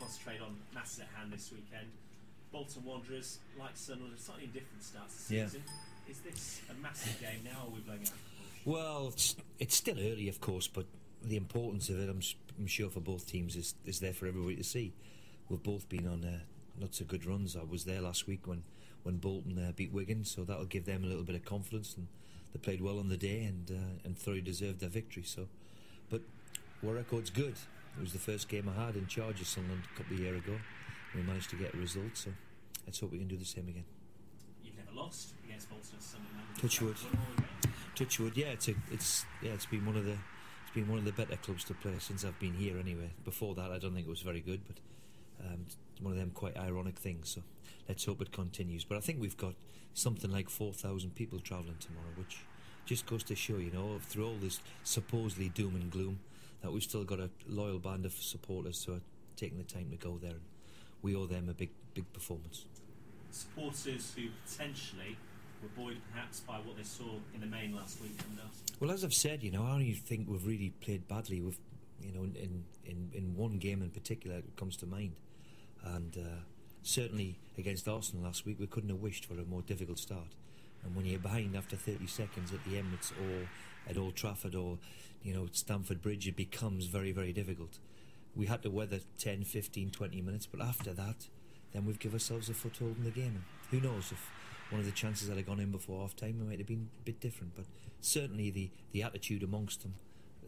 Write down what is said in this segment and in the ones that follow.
concentrate on matters at hand this weekend. Bolton Wanderers, like Sunderland, a slightly different start to the season. Yeah. Is this a massive game now, or are we blowing out? Well, it's still early, of course, but the importance of it, I'm sure for both teams, is there for everybody to see. We've both been on not so good runs. I was there last week when Bolton beat Wigan, so that'll give them a little bit of confidence, and they played well on the day and thoroughly deserved their victory. So, but our record's good. It was the first game I had in charge of Sunderland a couple of years ago. We managed to get a result, so let's hope we can do the same again. You've never lost against Bolton or Sunderland. Touchwood. Touchwood. Yeah, it's been one of the better clubs to play since I've been here. Anyway, before that, I don't think it was very good, but it's one of them quite ironic things. So let's hope it continues. But I think we've got something like 4,000 people travelling tomorrow, which just goes to show, through all this supposedly doom and gloom, that we've still got a loyal band of supporters who are taking the time to go there. And we owe them a big performance. Supporters who potentially were buoyed perhaps by what they saw in the main last week. Well, as I've said, I don't even think we've really played badly. We've, in one game in particular, it comes to mind, and certainly against Arsenal last week, we couldn't have wished for a more difficult start. And when you're behind after 30 seconds at the Emirates or at Old Trafford or at Stamford Bridge, it becomes very, very difficult. We had to weather 10, 15, 20 minutes, but after that, then we've given ourselves a foothold in the game. And who knows, if one of the chances that had gone in before half-time, it might have been a bit different. But certainly the attitude amongst them,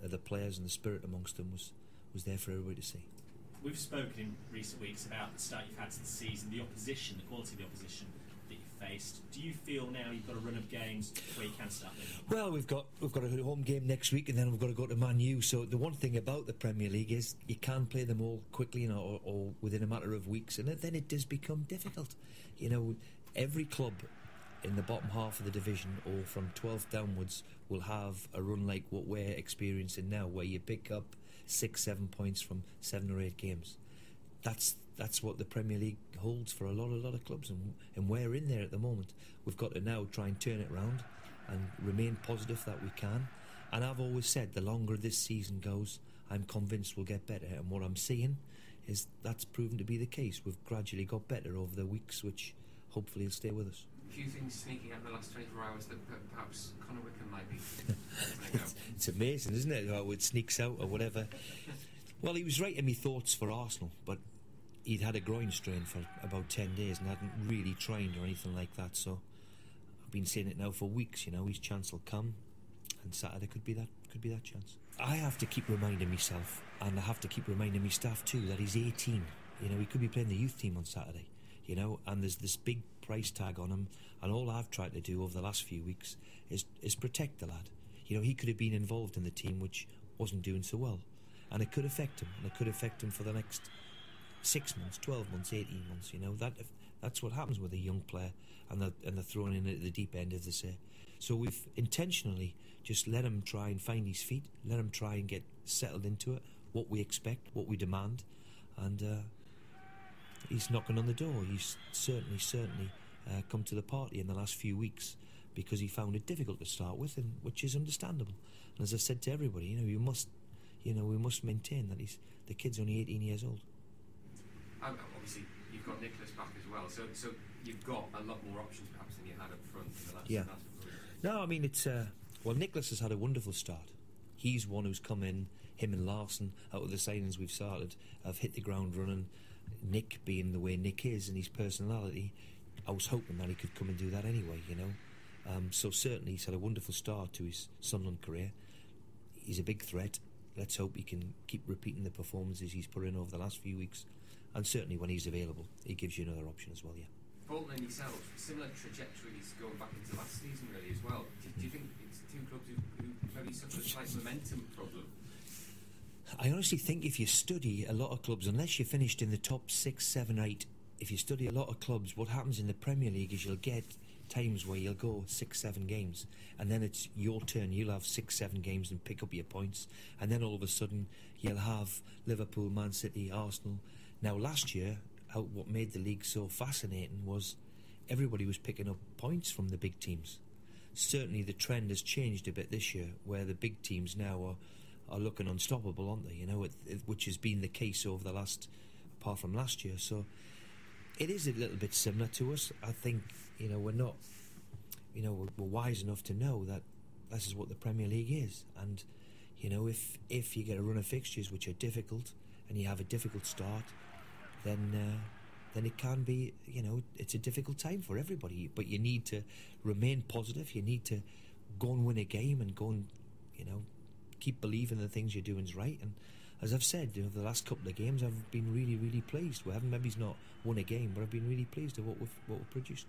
the players and the spirit amongst them was there for everybody to see. We've spoken in recent weeks about the start you've had to the season, the opposition, the quality of the opposition that you've faced. Do you feel now you've got a run of games where you can start living? Well, we've got a home game next week, and then we've got to go to Man U. So the one thing about the Premier League is you can play them all quickly, or within a matter of weeks, and then it does become difficult. Every club in the bottom half of the division, or from 12th downwards, will have a run like what we're experiencing now, where you pick up 6-7 points from 7 or 8 games. That's what the Premier League holds for a lot of clubs, and we're in there at the moment. We've got to now try and turn it round and remain positive that we can. And I've always said, the longer this season goes, I'm convinced we'll get better. And what I'm seeing is that's proven to be the case. We've gradually got better over the weeks, which hopefully will stay with us. A few things sneaking out in the last 24 hours that perhaps Conor Wickham might be. It's amazing, isn't it, how it sneaks out or whatever. Well, he was right in my thoughts for Arsenal, but he'd had a groin strain for about 10 days and hadn't really trained or anything like that. So I've been saying it now for weeks. His chance will come, and Saturday could be that chance. I have to keep reminding myself, and I have to keep reminding my staff too, that he's 18. He could be playing the youth team on Saturday. And there's this big price tag on him, and all I've tried to do over the last few weeks is protect the lad. He could have been involved in the team which wasn't doing so well, and it could affect him, and it could affect him for the next 6 months, 12 months, 18 months. That's what happens with a young player, and they're thrown in at the deep end, as they say. So we've intentionally just let him try and find his feet, let him try and get settled into it, what we expect, what we demand, and he's knocking on the door. He's certainly come to the party in the last few weeks, because he found it difficult to start with, and which is understandable. And as I said to everybody, we must maintain that the kid's only 18 years old. Obviously, you've got Nicholas back as well, so you've got a lot more options perhaps than you had up front in the last. Yeah. Last No, I mean it's Nicholas has had a wonderful start. He's one who's come in. Him and Larson, out of the signings we've started, have hit the ground running. Nick, being the way Nick is and his personality, I was hoping that he could come and do that anyway. So certainly he's had a wonderful start to his Sunderland career. He's a big threat. Let's hope he can keep repeating the performances he's put in over the last few weeks. And certainly when he's available, he gives you another option as well, yeah. Bolton and yourself, similar trajectories going back into last season really as well. Do you think it's two clubs who maybe suffered a slight momentum problem? I honestly think if you study a lot of clubs, unless you finished in the top 6, 7, 8, if you study a lot of clubs, what happens in the Premier League is you'll get times where you'll go 6, 7 games, and then it's your turn. You'll have 6, 7 games and pick up your points, and then all of a sudden you'll have Liverpool, Man City, Arsenal. Now last year, what made the league so fascinating was everybody was picking up points from the big teams. Certainly the trend has changed a bit this year, where the big teams now are looking unstoppable, aren't they? Which has been the case over the last apart from last year. So it is a little bit similar to us. I think, we're not, we're wise enough to know that this is what the Premier League is. And, if you get a run of fixtures which are difficult and you have a difficult start, then it can be, it's a difficult time for everybody. But you need to remain positive. You need to go and win a game and go and, keep believing the things you're doing is right. And as I've said, the last couple of games I've been really, really pleased. We haven't maybe not won a game, but I've been really pleased with what we've produced.